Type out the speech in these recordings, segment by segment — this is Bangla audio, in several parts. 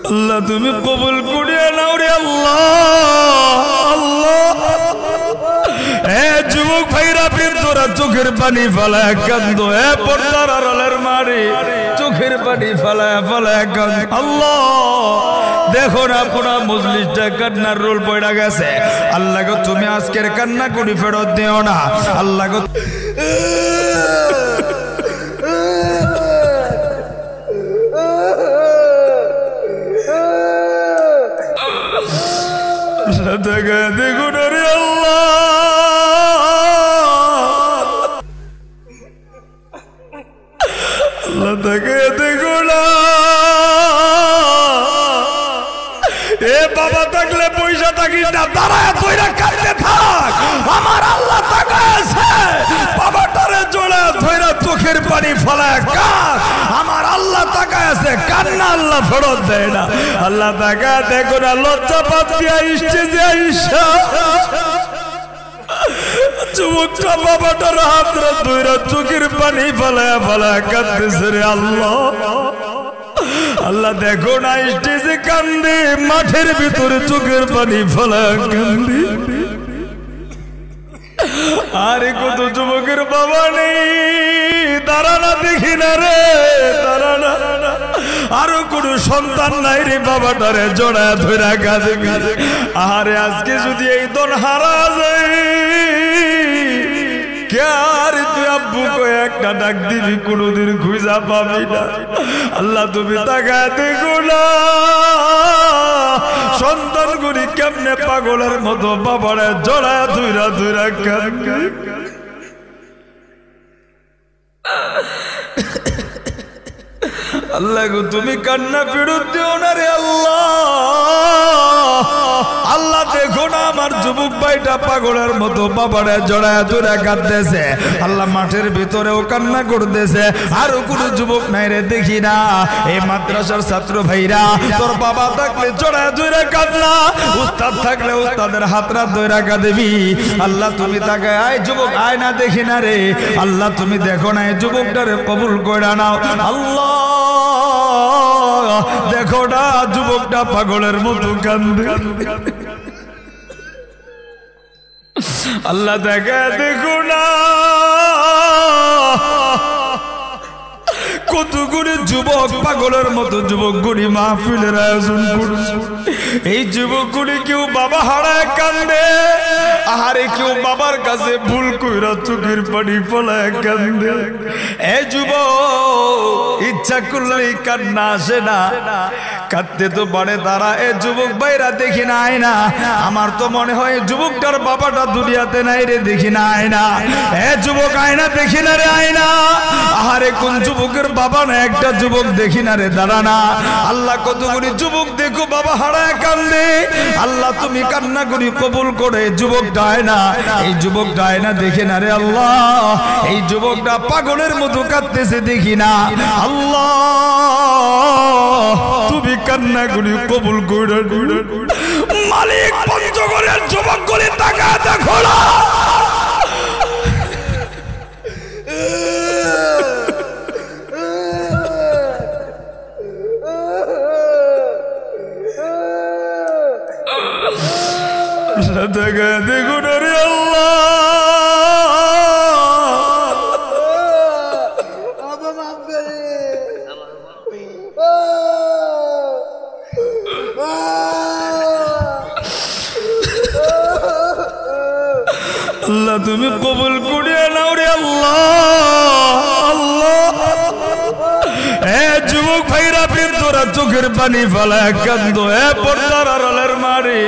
আল্লাহ তুমি কবুল করিয়া নাও রে আল্লাহ। আল্লাহ এ যুবক ভাইরা ফির তোরা চোখের পানি ফেলায় কান্দ, এ পর্দার আড়ালের মারি চোখের পানি ফেলায় ফেলায় কান্দ। আল্লাহ দেখো না পুরা মজলিসটা কান্নার রোল পড়া গেছে। আল্লাহ গো তুমি আজকের কান্না করি ফেরত দিও না। আল্লাহ গো দেখো না রে আল্লাহ, আল্লাহ তাকে দেখো না। এ বাবা থাকলে পয়সা থাকিস না, দাঁড়ায় তৈরা কাটতে থাক। আমার আল্লাহ তাকাছে বাবাটারে জোড়া ধইরা চোখের পানি ফলায় কাঁদ। আমার আল্লাহ তাকাছে, কান্না আল্লাহ ফেরত দেয় না। আল্লাহ তাকা দেখো না, লজ্জা পাত দিয়া স্টেজে আইসা যুবকটা বাবাটার হাত ধইরা চোখের পানি ফলায় ফলায় কাঁদতেছে রে আল্লাহ। আল্লাহ দেখো না স্টেজে কান্দে, মাঠের ভিতরে চোখের পানি ফলায় কান্দে। আরে কত যুবকের বাবা নেই, দাঁড়ানা দেখি না রে, দাঁড়ানা। আরো কোন সন্তান নাই রে, বাবাটারে জড়া ধরে কাঁদে কাঁদে। আরে আজকে যদি এই দন হারা যায়, আর তুই আব্বু কয়ে একটা ডাক দিবি, কোনদিন খুঁজা পাবি না। আল্লাহ তুমি তাকায় দেখো না, সন্তান গুলি কেমনে পাগলের মতো বাবারে জড়া ধুইরা ধুইরা কাঁদে। আল্লাহ গো তুমি কান্না ফেরত দিও না রে আল্লাহ। আল্লাহ দেখো না আমার যুবক ভাইটা পাগলের মতো বাবারে জড়ায় ধরে কাঁদতেছে। আল্লাহ মাঠের ভিতরেও কান্না করতেছে। আরো কোনো যুবক নাই রে দেখি না। এই মাদ্রাসার ছাত্র ভাইরা, তোর বাবা থাকলে জড়ায় ধরে কাঁদলা, উস্তাদ থাকলে উস্তাদের হাতরা ধরে কাঁদবি। আল্লাহ তুমি তাকে আয় যুবক আয় না দেখি না রে। আল্লাহ তুমি দেখো না এই যুবকটারে কবুল করে নাও। আল্লাহ দেখো না যুবকটা পাগলের মতো কান্দে। আল্লাহ দেখে দেখো না কতগুলি যুবক পাগলের মতো যুবকগুলি মাহফিলের আয়োজন করছে। এই যুবকগুলি কেউ বাবা হারায় কান্দে, আহারে কেউ বাবার কাছে ভুল কইরা চোখের পানি ফলায় কান্দে। এই যুবক ইচ্ছা করলেই কান্না আসে না, কাঁদতে তো পারে তারা। এ যুবক ভাইরা দেখি না আয় না, আমার তো মনে হয় যুবকটার বাবাটা দুনিয়াতে নাই রে, দেখি না আয় না। এ যুবক আয় না দেখি না রে, আয় না। আহারে কোন যুবকের বাবা না একটা যুবক দেখি না রে, দাঁড়া না। আল্লাহ কতগুলি যুবক দেখো বাবা হারায় কান্দে। আল্লাহ তুমি কান্না করি কবুল করে যুবকটা আয় না, এই যুবকটা আয় না দেখে না রে আল্লাহ। এই যুবকটা পাগলের মতো কাঁদতেছে দেখি না। আল্লাহ তুমি কান্না করি কবুল করে মালিক। পঞ্চগড়ের যুবকগুলি তাকায় দেখো না, দেখো না রে আল্লাহ। আল্লাহ তুমি কবুল করিয়া নাও রে আল্লাহ। আল্লাহ এ যুবক ভাইরা ফির তোরা চোখের পানি ফেলায় কান্দ, এ পর্দার আড়ালের মারি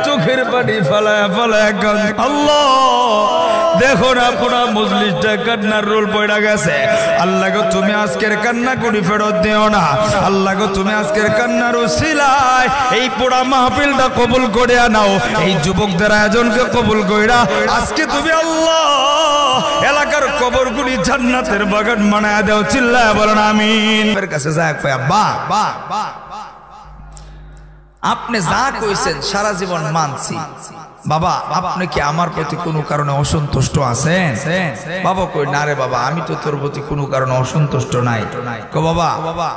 চোখের পানি ফেলায় ফেলায় কান্দ। আল্লাহ দেখো না পুরা মজলিসটা কান্নার রোল পড়া গেছে। আল্লাহ গো তুমি আজকের কান্না করি ফেরত দিও না। আল্লাহ গো তুমি আজকের কান্নার উসিলায় এই পুরা মাহফিলটা কবুল করে নাও। এই যুবকদের আয়োজনকে কবুল কইরা আজকে তুমি আল্লাহ এলাকার কবরগুলি জান্নাতের বাগান বানায় দাও। চিল্লায় বলেন আমিন। এর কাছে যায় আব্বা বা আপনি যা কইছেন সারা জীবন মানছি বাবা, আপনি কি আমার প্রতি কোনো কারণে অসন্তুষ্ট আছেন? বাবা কই না রে বাবা, আমি তো তোর প্রতি কোনো কারণে অসন্তুষ্ট নাই। কো বাবা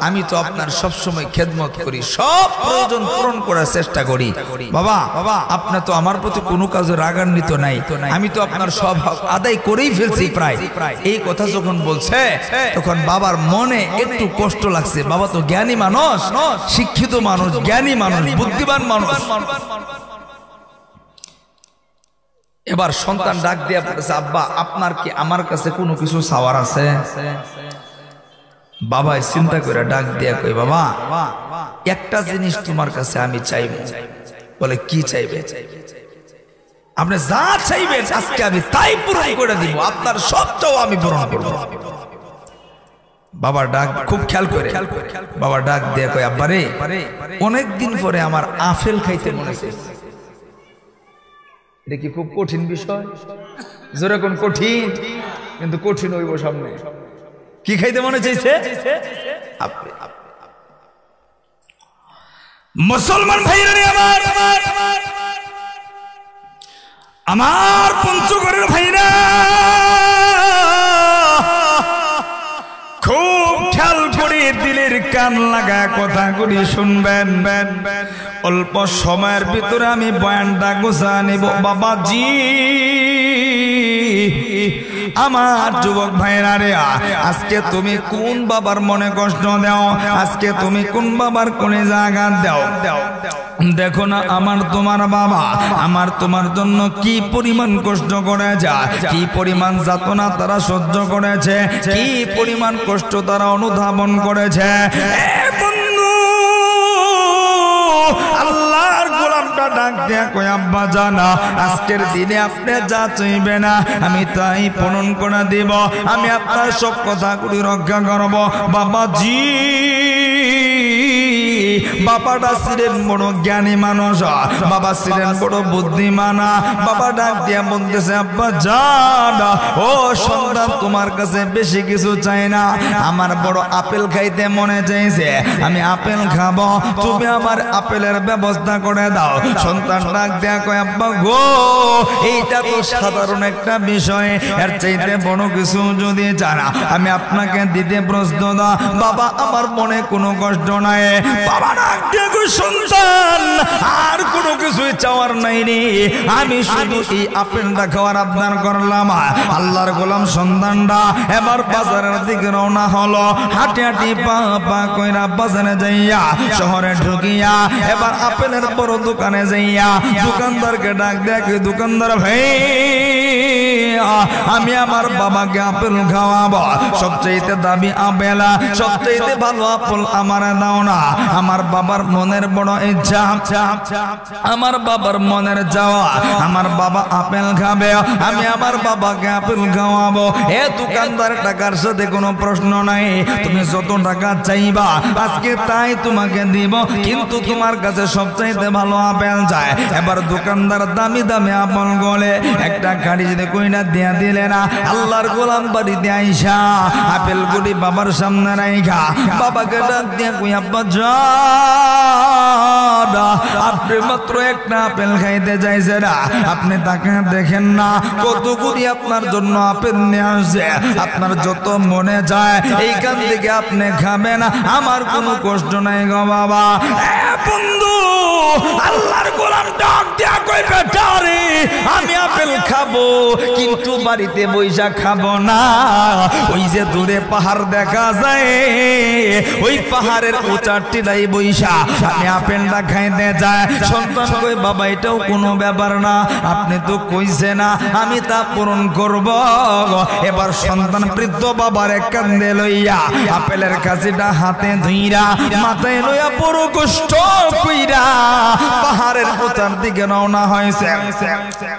আমি তো আপনার সব সময় খেদমত করি, সব প্রয়োজন পূরণ করার চেষ্টা করি। বাবা আপনি তো আমার প্রতি কোনো কাজে রাগান্বিত নাই, আমি তো আপনার সব হক আদায় করেই ফেলছি প্রায়। এই কথা যখন বলছে তখন বাবার মনে একটু কষ্ট লাগছে। বাবা তো জ্ঞানী মানুষ, শিক্ষিত মানুষ, জ্ঞানী মানুষ, বুদ্ধিমান মানুষ। এবার সন্তান ডাক দিয়া বলেছে, আব্বা আপনার কি আমার কাছে কোনো কিছু চাওয়ার আছে? বাবা চিন্তা করে ডাক দিয়া কই, বাবা একটা জিনিস তোমার কাছে আমি চাইব। বলে কি চাইবে? আপনি যা চাইবেন আজকে আমি তাই পূরণ করে দিব, আপনার সবটাও আমি পূরণ করব। বাবার ডাক খুব খেয়াল করে বাবা ডাক দিয়া কই, আব্বা রে অনেকদিন পরে আমার আপেল খাইতে মনে হচ্ছে। এটা কি খুব কঠিন বিষয়? যেরকম কঠিন কিন্তু কঠিন হইব সামনে। কি খাইতে মনে চাইছে? মুসলমান ভাইরা আমার পঞ্চগড়ের ভাইরা খুব খেয়াল করে দিলের কান লাগা কথাগুলি শুনবেন। অল্প সময়ের ভিতরে আমি বয়ানটা গোছা নিব। বাবাজি আমার যুবক ভাইরা রে, আজকে তুমি কোন বাবার মনে কষ্ট দাও? আজকে তুমি কোন বাবার কোনে জায়গা দাও? দেখো না আমার তোমার বাবা আমার তোমার জন্য কি পরিমাণ কষ্ট করেছে, কি পরিমাণ যাতনা তারা সহ্য করেছে, কি পরিমাণ কষ্ট তারা অনুধাবন করেছে। আল্লাহর গোলামটা ডাক দেয়া কই, আব্বা জানা আজকের দিনে আপনি যা চাইবে না আমি তাই পূরণ করে দিব, আমি আপনার সব কথাগুলি রক্ষা করব। বাবাজি বাবাটা ছিলেন বড় জ্ঞানী মানুষ, বাবা ছিলেন বড় বুদ্ধিমান। বাবা ডাক দিয়া বলতেছে, আব্বা জানা ও সন্তান তোমার কাছে বেশি কিছু চাই না, আমার বড় আপেল খাইতে মনে চাইছে, আমি আপেল খাবো, তুমি আমার আপেলের ব্যবস্থা করে দাও। সন্তান ডাক দেয়া কয়, আব্বা গো এইটা তো সাধারণ একটা বিষয়, এর চাইতে বড় কিছু যদি জানা আমি আপনাকে দিতে প্রস্তুত। বাবা আমার মনে কোনো কষ্ট নাই। বাবা ডাক দেয়া কয়, সন্তান আর কোনো কিছুই চাওয়ার নাই রে, আমি শুধু এই আপেলটা খাওয়ার আবদার করলাম। আল্লাহর গোলাম সন্তানটা এবার বাজারের দিকে রওনা হলো। হাঁটি হাঁটি পা পা কইরা বাজারে যাইয়া শহরে ঢুকিয়া এবার আপেলের বড় দোকানে যাইয়া দোকানদারকে ডাক দেখি, দোকানদার ভাই আমি আমার বাবাকে আপেল খাওয়াবো, সবচেয়ে দামি আপেল, সবচেয়ে ভালো আপেল আমার দাও না। আমার বাবার মনের বড় ইচ্ছা, আমার বাবার মনের যাওয়া, আমার বাবা আপেল খাবে, আমি আমার বাবাকে আপেল খাওয়াবো। এ দোকানদার টাকার সাথে কোনো প্রশ্ন নাই, তুমি যত টাকা চাইবা আজকে তাই তোমাকে দিব, কিন্তু তোমার কাছে সবচাইতে ভালো আপেল চাই। এবার দোকানদার দামি দামি আপেল গলে একটা গাড়ি যদি কইনা দিয়া দিলে না, আল্লাহর গোলাম বাড়িতে আইসা আপেল গুলি বাবার সামনে রাইখা বাবাকে ডাক দিয়া কই, আব্বা জান আপনি মাত্র একটা আপেল খাইতে চাইছে না, আপনি তাকে দেখেন না কতগুলি আপনার জন্য আপেল নিয়ে আসছে, আপনার যত মনে যায় এইখান থেকে আপনি খাবেন, আমার কোনো কষ্ট নাই গো বাবা। বন্ধু আল্লাহর গোলাম ডাক দিয়া কই, বেটা রে আমি আপেল খাবো কিন্তু বাড়িতে বইসা খাবো না, ওই যে দূরে পাহাড় দেখা যায় ওই পাহাড়ের উঁচা টিলাই বইসা আমি আপেলটা খাইতে যাই। সন্তান কই, বাবা এটাও কোনো ব্যাপার না, আপনি তো কইছে না আমি তা পূরণ করব। এবার সন্তান বৃদ্ধ বাবার কান্দে লইয়া আপেলের কাছিটা হাতে ধুইরা মাথায় লইয়া বড় কষ্ট কইরা পাহাড়ের উঁচার দিকে রওনা হয়েছে।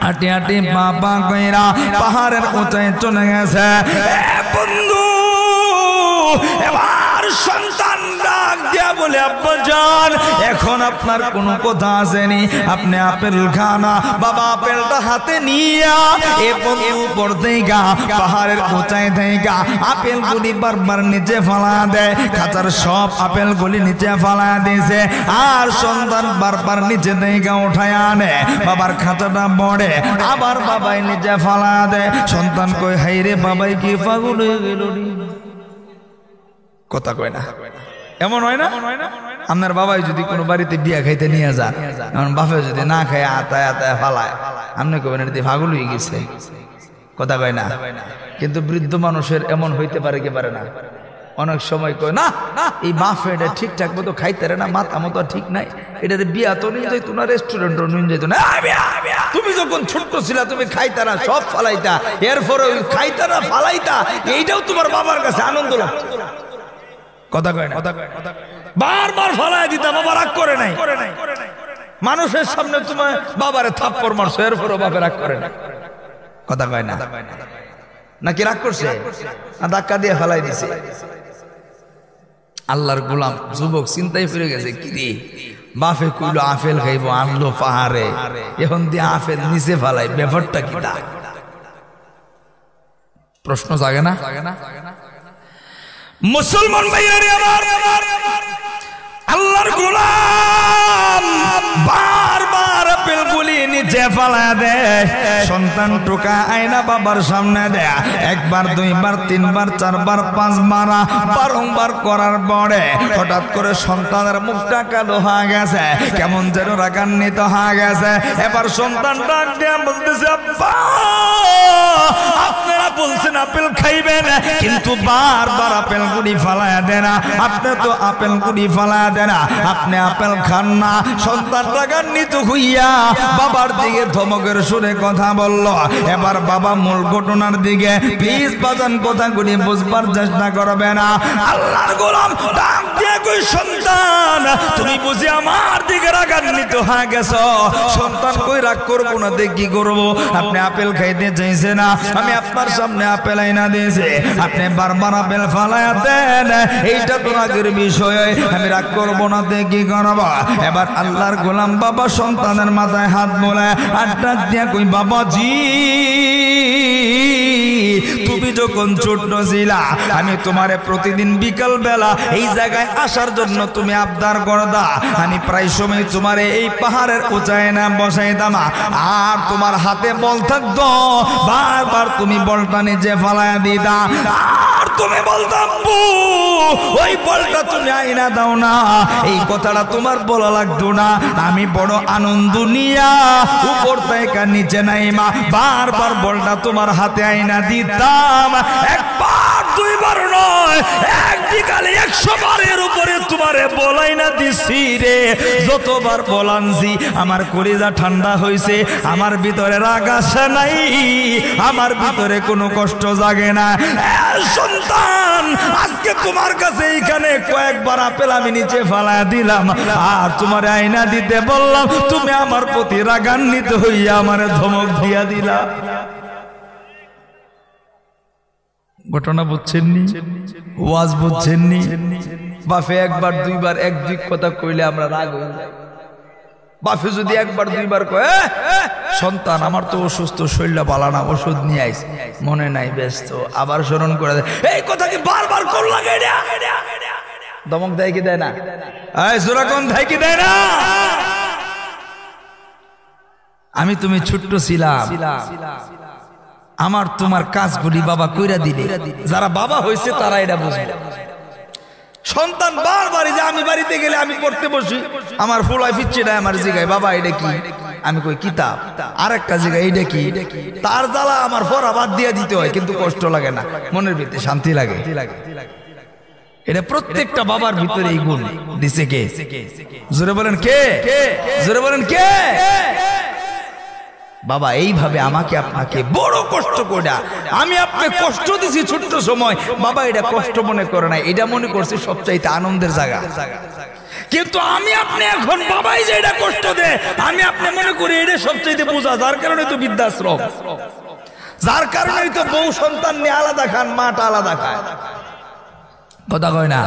হাঁটি হাঁটি বাবা কইরা পাহাড়ের উঁচায় চলে গেছে। বন্ধু এবার সন্তান ডাক দিয়া বলে আব্বাজান এখন আপনার কোনো কথা আসেনি, আপনি আপেল খানা। বাবা আপেলটা হাতে নিয়া এ বন্ধু উপর থেকে পাহাড়ের উঁচাই থেকে আপেল গুলি বারবার নিচে ফালা দেয়, খাঁচার সব আপেল গুলি নিচে ফালা দিয়েছে। আর সন্তান বারবার নিচে থেকে উঠায় আনে, বাবার খাঁচাটা বড়ে আবার বাবাই নিচে ফালা দেয়। সন্তান কই হাই রে বাবাই কি পাগল হয়ে গেল, কথা কয় না। এমন হয় না আপনার বাবাই যদি কোনো বাড়িতে বিয়া খাইতে নিয়ে যান, এমন বাপে যদি না খায় আতায় আতায় ফালায়, আপনি কবেন এটি পাগল হয়ে গেছে, কথা কয় না। কিন্তু বৃদ্ধ মানুষের এমন হইতে পারে কি পারে না, অনেক সময় কয় না এই বাপে এটা ঠিকঠাক মতো খাইতে না, মাথা মতো ঠিক নাই, এটাতে বিয়া তো নিয়ে যাইতো না, রেস্টুরেন্টও নিয়ে যাইতো না। তুমি যখন ছোট্ট ছিলা তুমি খাইতা না, সব ফালাইতা, এরপরে ওই খাইতা না ফালাইতা, এইটাও তোমার বাবার কাছে আনন্দ লাগতো, কথা কয় না। বারবার ফালাই দিতা, বাবা রাগ করে নাই। মানুষের সামনে তোমার বাবারে থাপ্পড় মারছো, এরপরও বাবা রাগ করে না, কথা কয় না। নাকি রাগ করছে না ধাক্কা দিয়ে ফালাই দিছে? আল্লাহর গোলাম যুবক চিন্তায় ফিরে গেছে, কি রে বাপে কইলো আপেল খাইবো, আনলো পাহাড়ে, এখন দিয়ে আপেল নিচে ফালাই, ব্যাপারটা কি? প্রশ্ন জাগে না? মুসলমান ভাইয়ারে আমার, আল্লাহর গোলাম বারবার আপেল গুলি নিচে ফালা দেয়। সন্তান টোকা আয়না বাবার সামনে দেয়, একবার দুইবার তিনবার চারবার পাঁচবার বারংবার করার পরে হঠাৎ করে সন্তানের মুখটা কালো হয়ে গেছে, কেমন যেন রাগান্বিত হয়ে গেছে। এবার সন্তান ডাক দিয়ে বলতেছে, আব্বা আপনারা বলছেন আপেল খাইবেন, কিন্তু বারবার আপেল গুলি ফালায়া দেন, আপনি তো আপেল গুলি ফালায়া দেন, আপনি আপেল খান না। সন্তান রাগান্বিত হইয়া বাবার দিকে ধমকের সুরে কথা বলল। এবার বাবা মূল ঘটনার দিকে প্লিজ বাজান কথাগুলি বুঝবার চেষ্টা করবে না। আল্লাহর গোলাম ডাক দিয়ে কই, সন্তান তুমি বুঝি আমার দিকে রাগান্বিত হয়ে গেছো? সন্তান কই রাগ করবো না, কি করবো? আপনি আপেল খাইতে চাইছে না, আমি আপনার সামনে আপেল আইনা দিয়েছি, আপনি বারবার আপেল ফালায়া দেন, এইটা তো রাগের বিষয়, আমি রাগ করবো না, কি করবো? এবার আল্লাহর গোলাম বাবা সন্তানের মাথায় হাত বলে আড্ডা দিয়া কই, বাবাজি তুমি যখন ছোট ছিলা আমি তোমারে প্রতিদিন বিকাল বেলা এই জায়গায় আসার জন্য তুমি আবদার করদা, আমি প্রায় সময় তোমারে এই পাহাড়ের উঁচায় না বসাইতাম, আর তোমার হাতে বল থাকতো, বারবার তুমি বলটা নিচে ফালায়া দিতা, আর তুমি বলতাম ওই বলটা তুমি আইনা দাও না, এই কথাটা তোমার বলা লাগতো না। আমি বড় আনন্দ নিয়া উপর থেকে নিচে নাইমা বারবার বলটা তোমার হাতে আইনা দিতাম, একবার দুইবার নয়, এক বিকালে 100 বারের উপরে তোমারে বলাই না দিছি রে। যতবার বলানছি আমার কলিজা ঠান্ডা হয়েছে, আমার ভিতরে রাগ আসে নাই, আমার ভিতরে কোনো কষ্ট জাগে না। সন্তান আজকে তোমার কাছে এইখানে কয়েকবার আপেল আমি নিচে ফালা দিলাম, আর তোমার আয়না দিতে বললাম, তুমি আমার প্রতি রাগান্বিত হইয়া আমার ধমক দিয়া দিলা। ঘটনা বুঝছেননি? ওয়াজ বুঝছেননি? বাপে একবার দুইবার এক দুই কথা কইলে আমরা রাগ হই যাই। বাপে যদি একবার দুইবার কয়, সন্তান আমার তো অসুস্থ, শরীরটা ভালো না, ওষুধ নিয়ে আইস, মনে নাই ব্যস্ত, আবার স্মরণ করে দেয়, এই কথা কি বারবার কর লাগে, দমক দেয় কি দেয় না? জোরাকন দেয় কি দেয় না? আমি তুমি ছোট্ট ছিলাম, আমার তোমার কাজগুলি বাবা কইরা দিলে, যারা বাবা হয়েছে তারা এটা বুঝবে। সন্তান বারবার যে আমি বাড়িতে গেলে আমি পড়তে বসি, আমার ফুলাই ফিরছে না, আমার জিগায় বাবা এটা কি, আমি কই কিতাব, আর একটা জিগায় এইটা কি, তার জ্বালা আমার পড়া বাদ দিয়ে দিতে হয়, কিন্তু কষ্ট লাগে না, মনের ভিতরে শান্তি লাগে। এটা প্রত্যেকটা বাবার ভিতরে এই গুণ দিছে কে? জোরে বলেন কে? জোরে বলেন কে? বাবা এইভাবে আমাকে আপনাকে বড় কষ্ট করে আমি আপনাকে কষ্ট দিছি ছোট্ট সময়, বাবা এটা কষ্ট মনে করে না, এটা মনে করছে সবচাইতে আনন্দের জায়গা। কিন্তু আমি আপনি এখন বাবাই যে এটা কষ্ট দেয়, আমি আপনি মনে করি এটা সবচাইতে বোঝা, যার কারণে তো বৃদ্ধাশ্রম, যার কারণে তো বউ সন্তান নিয়ে আলাদা খান, মাটা আলাদা খায়। কথা কয় না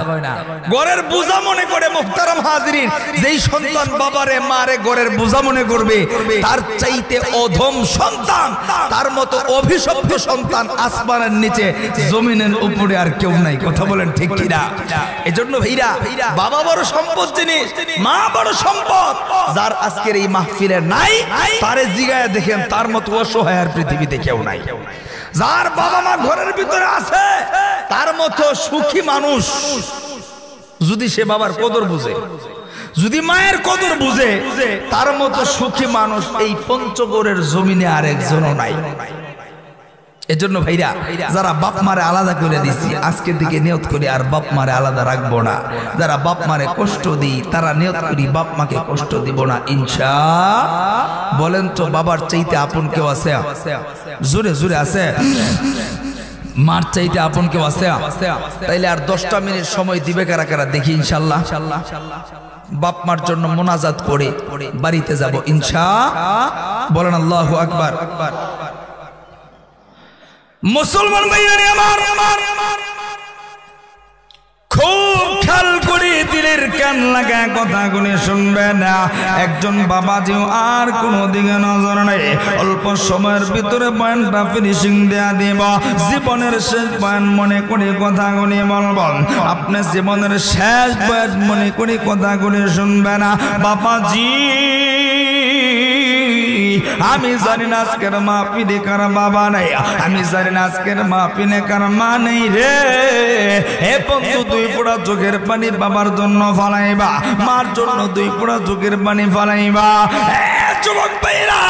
ঘরের বোঝা মনে করে মুহতারাম হাজিরিন যেই সন্তান বাবারে মারে ঘরের বোঝা মনে করবে তার চাইতে অধম সন্তান তার মতো অভিশপ্ত সন্তান আসমানের নিচে জমিনের উপরে আর কেউ নাই কথা বলেন ঠিক কি না এজন্য ভাইরা বাবা বড় সম্পদ জিনিস মা বড় সম্পদ যার আজকের এই মাহফিলে নাই তারে জিগায় দেখেন তার মতো অসহায় আর পৃথিবীতে কেউ নাই যার বাবা মা ঘরের ভিতরে আছে তার মতো সুখী মানুষ যদি সে বাবার কদর বুঝে যদি মায়ের কদর বুঝে তার মতো সুখী মানুষ এই পঞ্চগড়ের জমিনে আর একজনও নাই এজন্য ভাইরা যারা বাপ মারে আলাদা করে দিছি আজকের দিকে নিয়ত করি আর বাপ মারে আলাদা রাখবো না যারা বাপ মারে কষ্ট দিই তারা নিয়ত করি বাপ মাকে কষ্ট দিব না ইনশাআল্লাহ বলেন তো বাবার চাইতে আপন কেউ আছে জোরে জোরে আছে মার চাইতে আপন কেউ আছে তাইলে আর 10টা মিনিট সময় দিবে কারা কারা দেখি ইনশাআল্লাহ বাপ মার জন্য মোনাজাত করে বাড়িতে যাব ইনশাআল্লাহ বলেন আল্লাহু আকবার মুসলমান ভাইরা আমার খুব খেয়াল করে দিলের কান লাগা কথাগুলি শুনবে না একজন বাবাজিও আর কোনো দিকে নজর নেই অল্প সময়ের ভিতরে বয়ানটা ফিনিশিং দেয়া দিব জীবনের শেষ বয়ান মনে করে কথাগুলি বলব আপনি জীবনের শেষ বয়ান মনে করে কথাগুলি শুনবে না বাবাজি আমি জানি না আজকের মাহফিলে কার বাবা নাই আমি জানি না আজকের মাহফিলে কার মা নেই রে হে বন্ধু 2 ফোঁটা চোখের পানি বাবার জন্য ফালাইবা মার জন্য 2 ফোঁটা চোখের পানি ফালাইবা যুবক ভাইরা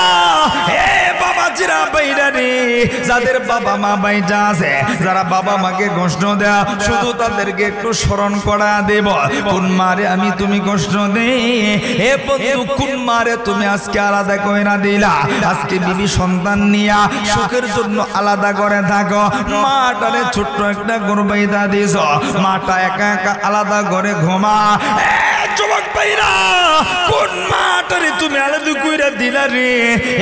হে বাবাজিরা ভাইরা রে যাদের বাবা মা বাইজা আছে যারা বাবা মাকে কষ্ট দেয়া শুধু তাদেরকে একটু স্মরণ করা দেব কোন মারে আমি তুমি কষ্ট দেই হে বন্ধু কোন মারে তুমি আজকে আলাদা কইরা দিলা আজকে বিবি সন্তান নিয়া সুখের জন্য আলাদা করে থাকো মাটারে ছোট্ট একটা গর্বাইদা দিছ মাটা একা একা আলাদা করে ঘুমা যুবক ভাইরা কোন মাটারে তুমি আলাদা কইরা দিলা রে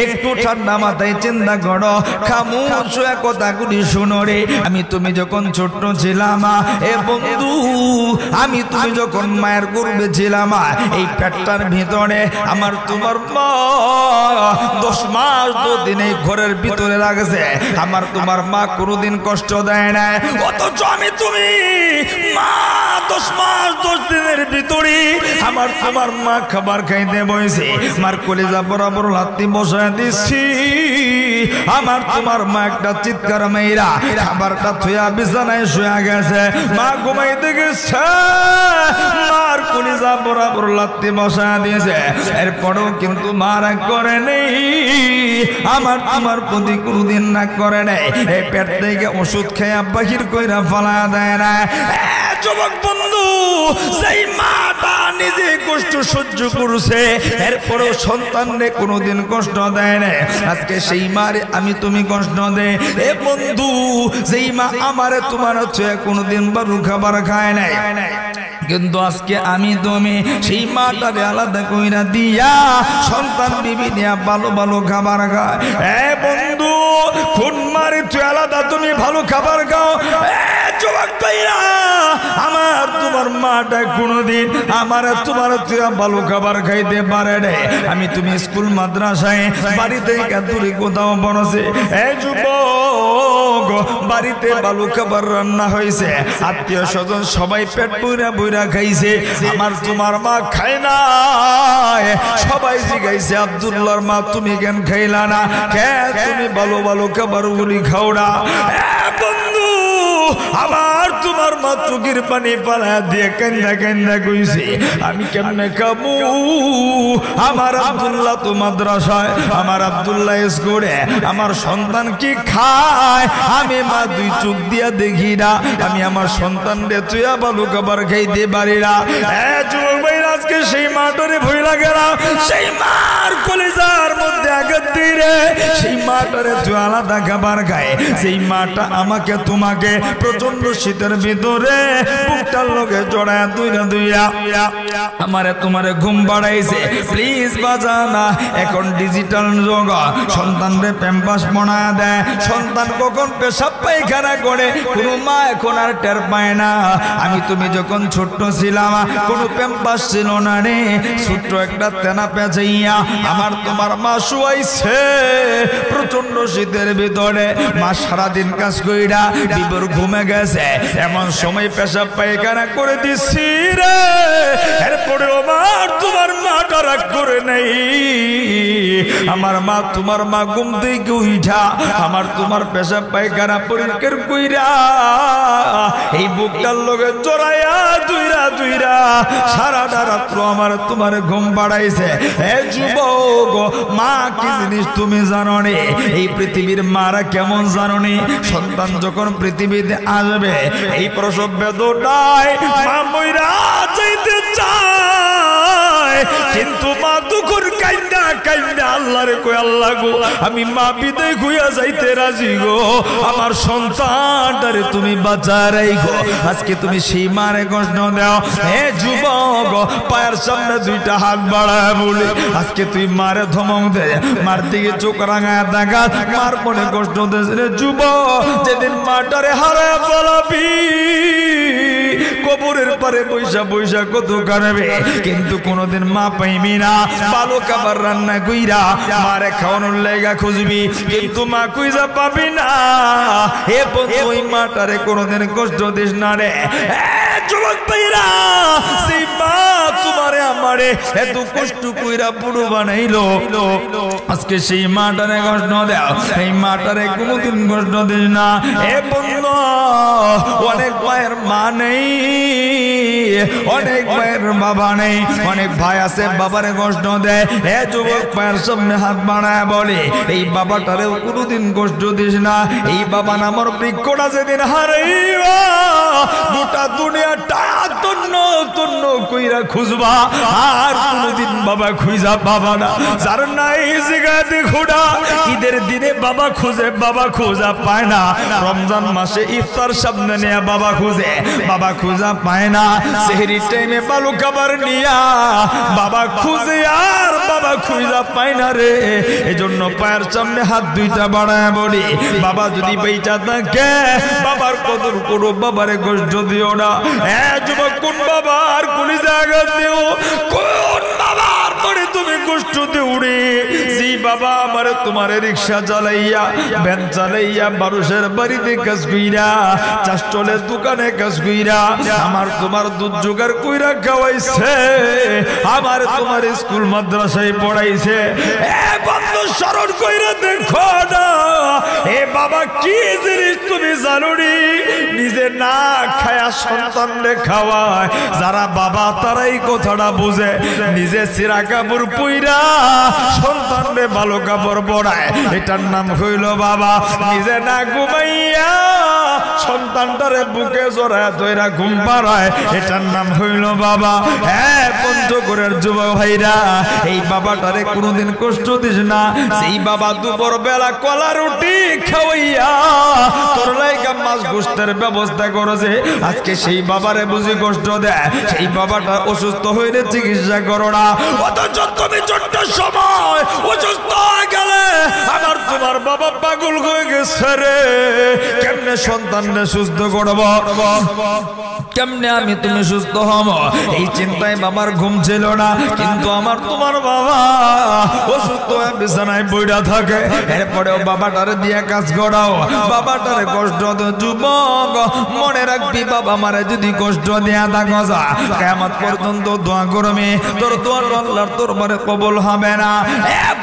একটু ঠান্ডা মাথায় চিন্তা করো খামোশ হয়ে কথাগুলি শোনো রে আমি তুমি যখন ছোট্ট ছিলাম এ বন্ধু আমি তুমি যখন মায়ের গর্ভে ছিলাম এই পেটটার ভিতরে আমার তোমার মা 10 মাস 2 দিন এই ঘরের ভিতরে রাখছে আমার তোমার মা কোনোদিন কষ্ট দেয় না অথচ আমি তুমি মা 10 মাস 10 দিনের ভিতরে আমার তোমার মা খাবার খাইতে বসে মার কলিজা বরাবর লাত্তি বসায় দিছি আমার তোমার মা একটা চিৎকার মেয়েরা খাবারটা থুয়া বিছানায় শুয়ে গেছে মা ঘুমাইতে গেছে মার কলিজা বরাবর লাত্তি বসায় দিয়েছে এরপরেও কিন্তু মা রাগ করে নেই আমার তোমার প্রতি কোনদিন রাগ করে নেই এই পেট থেকে ওষুধ খেয়ে বাহির কইরা ফালা দেয় না যুবক বন্ধু সেই মাটা নিজে কষ্ট সহ্য করছে এরপরেও সন্তানরে কোনোদিন কষ্ট দেয় না আজকে সেই মারে আমি তুমি কষ্ট দে এ বন্ধু যেই মা আমারে তোমার হচ্ছে কোনোদিন বারু খাবার খায় নাই কিন্তু আজকে আমি তুমি সেই মাটারে আলাদা কইরা দিয়া সন্তান বিবি নিয়া ভালো ভালো খাবার খায় এ বন্ধু কোন মারে তুই আলাদা তুমি ভালো খাবার খাও যুবক ভাইরা আমার তোমার মাটা কোনোদিন আমার তোমার ভালো খাবার খাইতে পারে না আমি তুমি স্কুল মাদ্রাসায় বাড়িতে দূরে কোথাও বনছে এই যুবক বাড়িতে ভালো খাবার রান্না হয়েছে আত্মীয় স্বজন সবাই পেট বইরা বইরা খাইছে আমার তোমার মা খায় না সবাই জিগাইছে আব্দুল্লাহর মা তুমি কেন খাইলা না কে তুমি ভালো ভালো খাবার গুলি খাও না বন্ধু আমার তোমার মা চোখের পানি পালা দিয়ে কান্দা কান্দা কইছে আমি কেমনে খাবো আমার আব্দুল্লাহ তো মাদ্রাসায় আমার আব্দুল্লাহ স্কুলে আমার সন্তান কি খায় আমি মা 2 চোখ দিয়া দেখি না আমি আমার সন্তান রে তুইয়া ভালো খাবার খাইতে পারি না যুবক ভাই আজকে সেই মাটারে ভয় লাগে না সেই মার কলিজার মধ্যে আঘাত দিয়ে রে সেই মাটারে তুই আলাদা খাবার খায় সেই মাটা আমাকে তোমাকে প্রচন্ড শীতের ভিতরে বুকটার লগে জড়ায় দুইরা আমারে তোমারে ঘুম বাড়াইছে প্লিজ বাজানা এখন ডিজিটাল যুগ সন্তানরে প্যাম্পাস বানায় দেয় সন্তান কখন পেশাব পায়খানা করে কোনো মা এখন আর টের পায় না আমি তুমি যখন ছোট্ট ছিলাম কোনো প্যাম্পাস ছিল না রে ছোট্ট একটা তেনা পেঁচাইয়া আমার তোমার মা শুয়াইছে প্রচন্ড শীতের ভিতরে মা সারাদিন কাজ কইরা বিবর ঘুমে গেছে এমন সময় পেশাব পায়খানা করে দিছি রে এরপরে আমার তোমার মাটা রাগ করে নেই আমার মা তোমার মা ঘুম থেকে উঠা আমার তোমার পেশাব পায়খানা পরিষ্কার কইরা এই বুকটার লগে জড়াইয়া দুইরা সারাটা রাত্র আমার তোমার ঘুম বাড়াইছে এ যুবক মা কি জিনিস তুমি জানো নে এই পৃথিবীর মারা কেমন জানো নে সন্তান যখন পৃথিবীতে আসবে এই প্রসব বেদনায় মা মইরা যাইতে চায় কিন্তু মা দুঃখর কাইন্দা আল্লাহরে কই আল্লাহ গো আমি মা বিদায় হইয়া যাইতে রাজি গো আমার সন্তানটারে তুমি বাঁচায় রাখো আজকে তুমি সেই মারে কষ্ট দাও হে যুবক পায়ের সামনে দুইটা হাত বাড়ায় বলি আজকে তুই মারে ধমক দে মার দিকে চোখ রাঙায় দেখা মার মনে কষ্ট দেশ রে যুবক যেদিন মাটারে হারায় পালাবি কবরের পারে পয়সা কত কারবে কিন্তু কোনদিন মা পাইবি না ভালো খাবার রান্না কইরা মারে খাওয়ানোর লেগা খুঁজবি কিন্তু মা কইজা পাবি না হে বন্ধু ওই মাটারে কোনদিন কষ্ট দিস না রে যুবক ভাইরা সেই মা তোমারে আমারে এত কষ্ট কইরা বুড়ো বানাইলো আজকে সেই মাটারে কষ্ট দাও এই মাটারে কোনদিন কষ্ট দিস না হে বন্ধু অনেক মায়ের মা নেই অনেক মায়ের বাবা নেই অনেক ভাই আছে বাবারে কষ্ট দেয় হে যুবক পায়ের সামনে হাত বাড়ায় বলে এই বাবাটারেও কোনদিন কষ্ট দিস না এই বাবা নামর বৃক্ষটা যেদিন হারাইবা গোটা দুনিয়াটা তন্ন কইরা খুঁজবা আর কোনদিন বাবা খুঁজা পাবা না যার নাই জায়গাতে খোঁড়া ঈদের দিনে বাবা খোঁজা পায় না রমজান মাসে ইফতার সামনে নিয়ে বাবা খোঁজা পায় না সেহরির টাইমে বালু খাবার নিয়া বাবা খুঁজে আর বাবা খুঁজা পায় না রে এজন্য পায়ের সামনে হাত দুইটা বাড়ায় বলি বাবা যদি বেঁচে থাকে বাবার কদর করো বাবারে কষ্ট দিও না যুবক কোন বাবার কোন জায়গা দিও কোন বাবার পরে তুমি কষ্ট দিও রে জি বাবা আমারে তোমার রিকশা চালাইয়া ভ্যান চালাইয়া মানুষের বাড়িতে কাজ কইরা চাষটলের দোকানে কাজ কইরা আমার তোমার দুধ জোগাড় কইরা খাওয়াইছে আমার তোমার স্কুল মাদ্রাসায় পড়াইছে বন্ধু স্মরণ কইরা দেখো না এ বাবা কি জিনিস তুমি জানো নি নিজে না খায়া সন্তানরে খাওয়ায় যারা বাবা তারাই কথাটা বুঝে নিজে সিরা কাপড় পইরা সন্তানরে ভালো কাপড় পরায় এটার নাম হইল বাবা নিজে না ঘুমাইয়া সন্তানটারে বুকে জড়ায় ধইরা ঘুম পাড়ায় এটার নাম হইল বাবা পঞ্চগড়ের যুবক ভাইরা এই বাবাটারে কোনোদিন কষ্ট দিস না সেই বাবা দুপুর বেলা কলা রুটি খাওয়াইয়া তোর লাইগা মাছ গোস্তের ব্যবস্থা করেছে আজকে সেই বাবারে বুঝি কষ্ট দেয় সেই বাবাটা অসুস্থ হইলে চিকিৎসা করো না অথচ তুমি ছোট্ট সময় অসুস্থ হয়ে গেলে আমার তোমার বাবা পাগল হয়ে গেছে রে কেমনে সন্তানরে সুস্থ করব কেমনে আমি তুমি সুস্থ হব এই চিন্তায় বাবার ঘুম ছিল না কিন্তু আমার তোমার বাবা অসুস্থ হয়ে বিছানায় পড়া থাকে এরপরেও বাবাটারে দিয়ে কাজ করাও বাবাটারে কষ্ট দে যুবক মনে রাখবি বাবা মারে যদি কষ্ট দেয়া থাকো যা কিয়ামত পর্যন্ত দোয়া করবি তোর দোয়া আল্লাহর দরবারে কবুল হবে না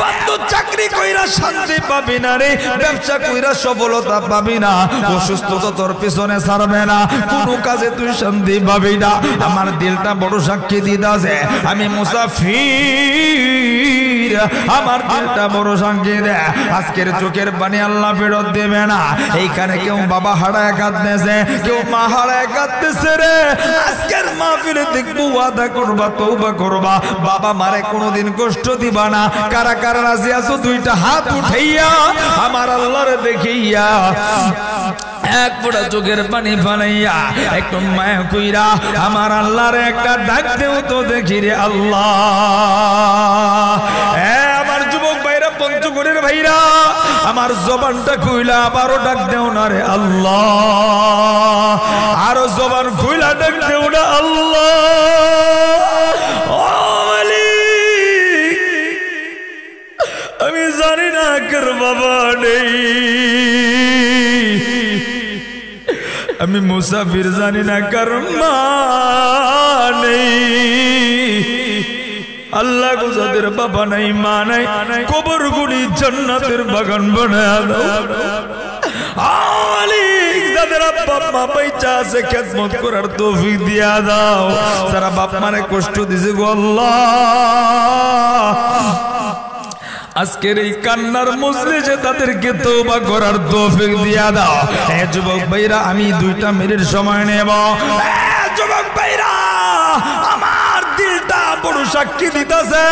বন্ধু চাকরি কইরা শান্তি পাবি না রে ব্যবসা কইরা সফলতা পাবি না, অসুস্থতা তোর পিছনে ছাড়বে না, কোনো কাজে তুই শান্তি পাবি না। আমার দিলটা বড় সাক্ষী দিদাছে আমি মুসাফির, আমার দিলটা বড় সাক্ষী দে। আজকের চোখের পানি আল্লাহ ফেরত দেবে না। এইখানে কেউ বাবা হারায় কাঁদতেছে, কেউ মা হারায় কাঁদতেছে রে। আজকের মাহফিলে দেখবো ওয়াদা করবা, তওবা করবা, বাবা মারে কোনোদিন কষ্ট দিবা না। কারা কারা রাজি আছো দুইটা হাত উঠাইয়া আমার আল্লাহর দেখিয়া এক ফোঁটা চোখের পানি ফালাইয়া একটু মায়া কইরা আমার আল্লাহর একটা ডাক দেও তো দেখি রে আল্লাহ। আমার যুবক ভাইরা, পঞ্চগড়ের ভাইরা, আমার জবানটা খুইলা আবারও ডাক দেও না রে আল্লাহ, আরো জবান খুইলা ডাক দেও না আল্লাহ। আমি জানি না কার বাবা নেই, আমি মুসাফির, জানি না কার মা নেই। আল্লাহ গো যাদের বাবা নাই মা নাই, কবর গুলি জান্নাতের বাগান বানায়া দাও। যাদের বাপ মা পয়সা আছে খেদমত করার তৌফিক দিয়া দাও। যারা বাপ মারে কষ্ট দিছে গো আল্লাহ, আজকের এই কান্নার মজলিসে তাদেরকে তওবা করার তৌফিক দিয়া দাও। হে যুবক ভাইরা, আমি 2টা মিনিট সময় নেব। যুবক ভাইরা, আমার দিলটা বড় সাক্ষী দিতেছে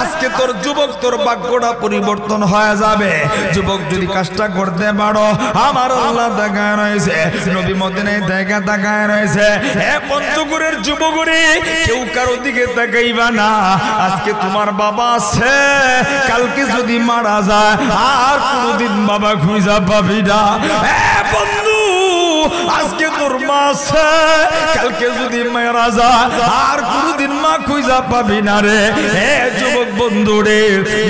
আজকে তোর যুবক, তোর ভাগ্যটা পরিবর্তন হয়ে যাবে। যুবক যদি কাজটা করতে পারো, আমার আল্লাহ তাকায় রয়েছে, নবী মদিনায় দেখা তাকায় রয়েছে। হে পঞ্চগড়ের যুবকরে, কেউ কারো দিকে তাকাইবা না। আজকে তোমার বাবা আছে, কালকে যদি মারা যায় আর কোনদিন বাবা খুঁজা পাবি না। হে বন্ধু, আজকে তোর মা আছে, কালকে যদি মারা যায় আর কোনদিন মা খুঁজা পাবি না রে। হে যুবক বন্ধু রে,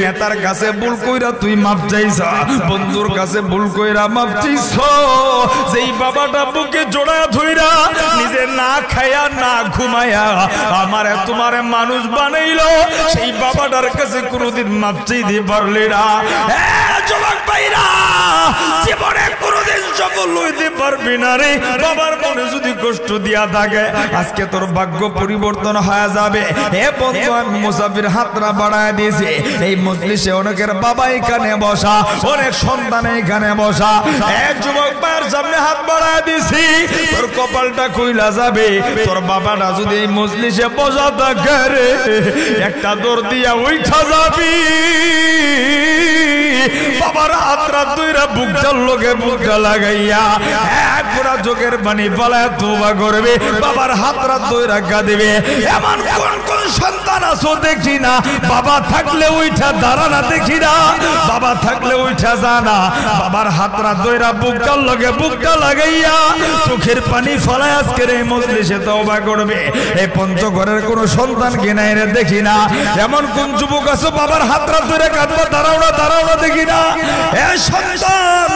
নেতার কাছে ভুল কইরা তুই মাপ চাইছ, বন্ধুর কাছে ভুল কইরা মাপ চাইছ। যেই বাবাটা বুকে জোড়ায় ধইরা নিজে না খায়া না ঘুমায়া আমারে তোমারে মানুষ বানাইলো, সেই বাবাটার কাছে কোনদিন মাপ চাইতে পারলি না। হে যুবক ভাইরা, জীবনে কোনদিন সফল হইতে পারবি না রে। বাবার মনে যদি কষ্ট দিয়া থাকে, আজকে তোর ভাগ্য পরিবর্তন হয়ে যাবে। হে বন্ধু, আমি মুসাফির হাতরা বাড়ায় দিয়েছি। এই মজলিসে অনেকের বাবা এখানে বসা, অনেক সন্তান এখানে বসা। এক যুবক ভাইয়ের সামনে হাত বাড়ায় দিয়েছি, তোর কপালটা খুইলা যাবে। তোর বাবাটা যদি এই মজলিসে বসা থাকে রে, একটা দৌড় দিয়া উঠা যাবি। বাবার হাতরা দুইরা বুকটার লোকে বুকটা লাগাইয়া এক পুরা চোখের পানি পালায় তওবা করবে, বাবার হাতরা দুইরা কাঁদিবে। এমন কোন কোন সন্তান আছো দেখি না, বাবা থাকলে উঠা দাঁড়ানা দেখি না, বাবা থাকলে উঠা জানা, বাবার হাতরা দুইরা বুকটার লোকে বুকটা লাগাইয়া চোখের পানি ফলায় আজকের এই মজলিসে তওবা করবে। এই পঞ্চগড়ের কোন সন্তান কিনা এর দেখি না। এমন কোন যুবক আছো বাবার হাতরা দুইরা কাঁদবা, দাঁড়াও না দেখি না। এ সন্তান,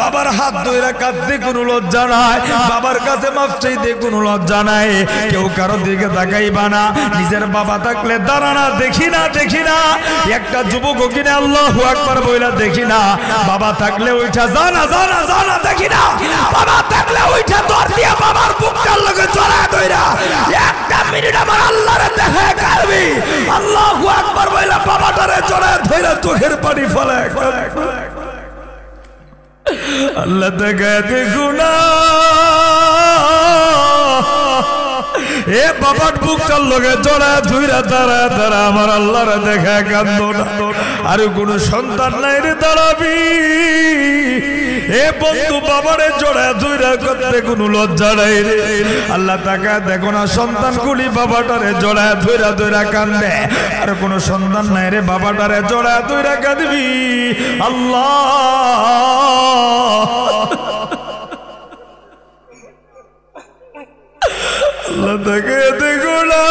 বাবার হাত ধরে কাঁদতে কোনো লজ্জা নাই, বাবার কাছে মাফ চাইতে কোনো লজ্জা নাই। কেউ কারো দিকে তাকাইবা না, নিজের বাবা থাকলে দাঁড়ানা দেখি না। একটা যুবক কিনা আল্লাহু আকবার বইলা দেখি না, বাবা থাকলে ওইটা জানা দেখি না। বাবা থাকলে ওইটা দর দিয়া বাবার বুকটার লগে জড়ায় ধইরা একটা মিনিট আমার আল্লাহরে দেখা করবি। আল্লাহু আকবার বইলা বাবাটারে জড়ায় ধইরা চোখের পানি ফেলে আল্লাহ তাকায় দেখো না। এ বাবার বুকটার লগে জড়ায় ধইরা দাঁড়া আমার আল্লাহরে দেখা কান্দো না। আর কোন সন্তান নাই রে দাঁড়াবি। এ বন্ধু, বাবারে জড়ায় ধইরা করতে কোনো লজ্জা নাই রে। আল্লাহ তাকায় দেখো না, সন্তানগুলি বাবাটারে জড়ায় ধইরা কান্দে। আর কোন সন্তান নাই রে বাবাটারে জড়ায় ধইরা কাঁদবি। আল্লাহ আল্লাহ তাকায় দেখো না।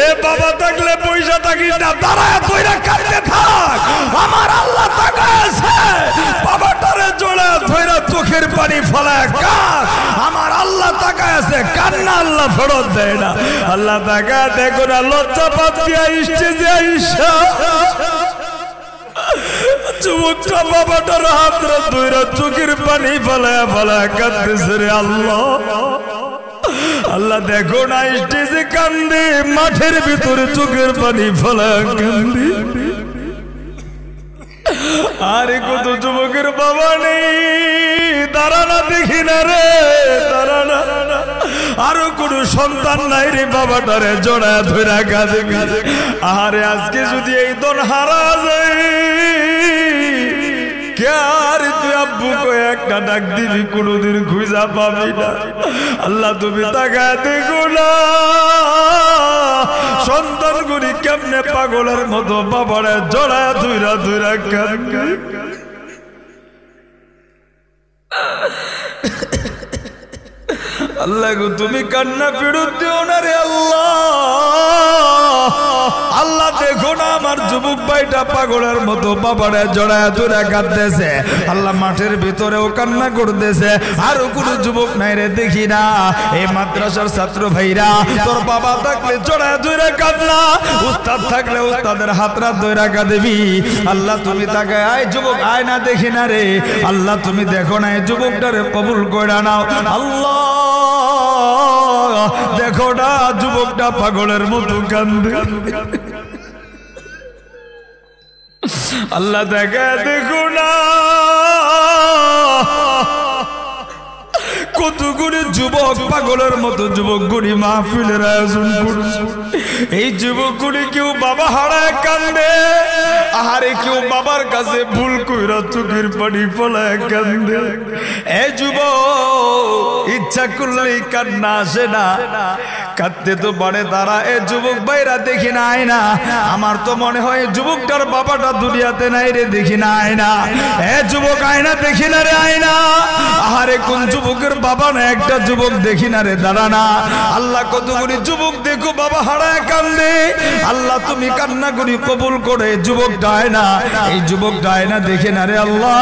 এ বাবা থাকলে পয়সা থাকিস না, দাঁড়ায় ধইরা কাঁদতে থাক। আমার আল্লাহ তাকায় আছে, বাবাটারে জড়ায় ধইরা চোখের পানি ফলায় কাঁদ। আমার আল্লাহ তাকায় আছে, কান্না আল্লাহ ফেরত দেয় না। আল্লাহ তাকায় দেখো না, লজ্জা পাত দিয়া স্টেজে আইসা যুবকটা বাবাটার হাত ধরে চোখের পানি ফেলায় ফেলায় কাঁদতেছে রে আল্লাহ। আল্লাহ দেখো না স্টেজে কান্দে, মাঠের ভিতরে চোখের পানি ফেলায় কান্দে। আরে কত যুবকের বাবা নেই, দাঁড়ানা দেখি না রে, দাঁড়ানা। আরো কোন সন্তান নাই রে, বাবাটারে জড়ায় ধরে কাঁদে কাঁদে। আরে আজকে যদি এই দন হারা যায়, কে তুই আব্বু কয়ে একটা ডাক দিবি, কোনদিন খুঁজা পাবি না। আল্লাহ তুমি তাকায় দেখো না, সন্তান গুলি কেমনে পাগলের মতো বাবারে জড়ায় ধুইরা ধুইরা কাঁদে। আল্লাহ গো তুমি কান্না ফেরত দিও না রে আল্লাহ। আল্লাহ দেখো না আমার যুবক ভাইটা পাগলের মতো বাবারে জড়ায় ধরে কাঁদতেছে। আল্লাহ মাঠের ভিতরেও কান্না করতেছে। আর কোন যুবক নাই রে দেখি না। এই মাদ্রাসার ছাত্র ভাইরা, তোর বাবা থাকলে জড়ায় ধরে কাঁদলা, উস্তাদ থাকলে উস্তাদের হাতরা ধরে কাঁদবি। আল্লাহ তুমি তাকে আয় যুবক আয় না দেখি না রে। আল্লাহ তুমি দেখো না এই যুবকটারে কবুল করে নাও। আল্লাহ দেখো না যুবকটা পাগলের মতো কান্দে। আল্লাহ দেখে দেখো না কতগুলি যুবক পাগলের মতো যুবকগুলি মাহফিলের আয়োজন করছে। এই যুবকগুলি কেউ বাবা হারায় কান্দে, আহারে কেউ বাবার কাছে ভুল কইরা চোখের পানি ফলায় কান্দে। এই যুবক ইচ্ছা করলেই কান্না আসে না, কাঁদতে তো পারে তারা। এ যুবক ভাইরা দেখি না আয় না, আমার তো মনে হয় যুবকটার বাবাটা দুনিয়াতে নাই রে, দেখি না আয় না। এ যুবক আয় না দেখি না রে আয় না। আহারে কোন যুবকের বাবা না একটা যুবক দেখি না রে, দাঁড়া না। আল্লাহ কতগুলি যুবক দেখো বাবা হারায় কান্দে। আল্লাহ তুমি কান্না করি কবুল করে যুবকটা আয় না, এই যুবকটা আয় না দেখে না রে আল্লাহ।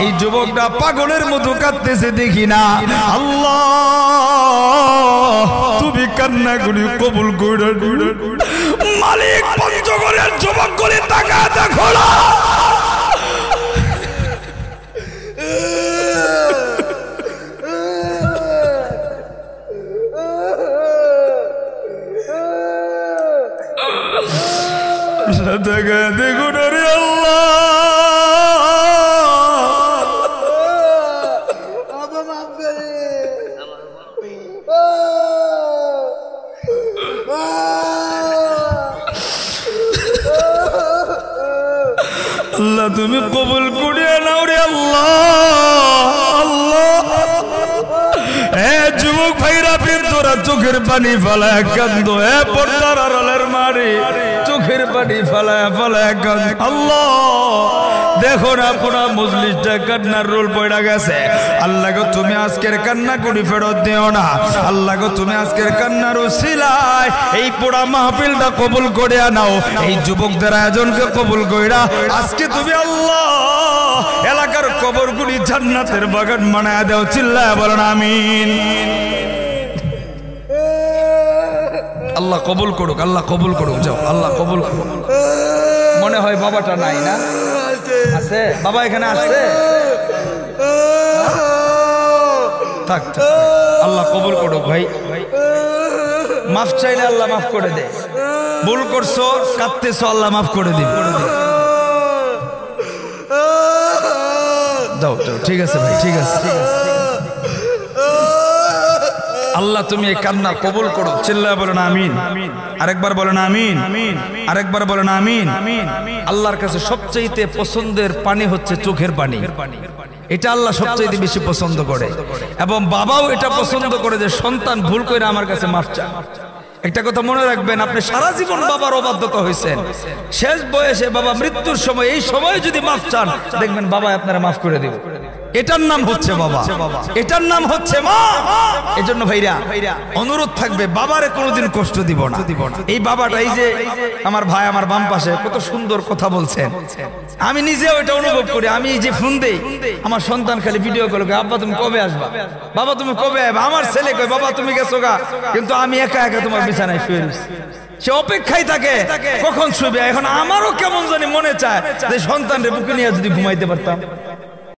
এই যুবকটা পাগলের মতো কাঁদতেছে দেখি না। আল্লাহ তুমি কান্না করি কবুল করে মালিক। পঞ্চগড়ের যুবক করে তাকা দেখো না। দেখো না রে আল্লাহ। আল্লাহ তুমি কবুল করিয়া নাও রে আল্লাহ। আল্লাহ এ যুবক ভাইরা ফির তোরা চোখের পানি ফেলায় কান্দো। এ পর্দার আড়ালের মারে চোখের পানি ফেলায় ফেলায় কান্দো। আল্লাহ দেখো না পুরা মজলিসটা কান্নার রোল পড়া গেছে। আল্লাহ গো তুমি আজকের কান্না করি ফেরত দিও না। আল্লাহ গো তুমি আজকের কান্নার উসিলায় এই পুরা মাহফিলটা কবুল করে নাও। এই যুবকদের আয়োজনকে কবুল কইরা আজকে তুমি আল্লাহ এলাকার কবরগুলি জান্নাতের বাগান বানায় দাও। চিল্লায় বলেন আমিন। আল্লাহ কবুল করুক, আল্লাহ কবুল করুক। যাও আল্লাহ কবুল করুক। মনে হয় বাবাটা নাই না? আছে বাবা এখানে আসছে? থাক আল্লাহ কবুল করুক। ভাই মাফ চাইলে আল্লাহ মাফ করে দে। ভুল করছো কাঁদতেছো আল্লাহ মাফ করে দিন। যাও যাও ঠিক আছে ভাই, ঠিক আছে ঠিক আছে। আল্লাহ তুমি এই কান্না কবুল করো। চিল্লায় বলেন আমিন। আরেকবার বলেন আমিন। আরেকবার বলেন আমিন। আল্লাহর কাছে সবচেয়ে পছন্দের পানি হচ্ছে চোখের পানি। এটা আল্লাহ সবচেয়ে বেশি পছন্দ করে এবং বাবাও এটা পছন্দ করে যে সন্তান ভুল করে আমার কাছে মাফ চায়। একটা কথা মনে রাখবেন, আপনি সারা জীবন বাবার অবাধ্যতা হয়েছেন, শেষ বয়সে বাবা মৃত্যুর সময় এই সময় যদি মাফ চান দেখবেন বাবা আপনারা মাফ করে দিবে। এটার নাম হচ্ছে বাবা, এটার নাম হচ্ছে মা। এজন্য ভাইরা অনুরোধ থাকবে, বাবারে কোনোদিন কষ্ট দিব না। এই বাবাটা, এই যে আমার ভাই আমার বাম পাশে কত সুন্দর কথা বলছেন, আমি নিজেও এটা অনুভব করি। আমি এই যে ফোন দেই, আমার সন্তান খালি ভিডিও কল করে, আব্বা তুমি কবে আসবা, বাবা তুমি কবে আসবা। আমার ছেলে কয় বাবা তুমি গেছো গা, কিন্তু আমি একা একা তোমার বিছানায় শুয়ে রয়েছি। সে অপেক্ষায় থাকে কখন শুবে। এখন আমারও কেমন জানি মনে চায় যে সন্তানরে বুকে নিয়ে যদি ঘুমাইতে পারতাম।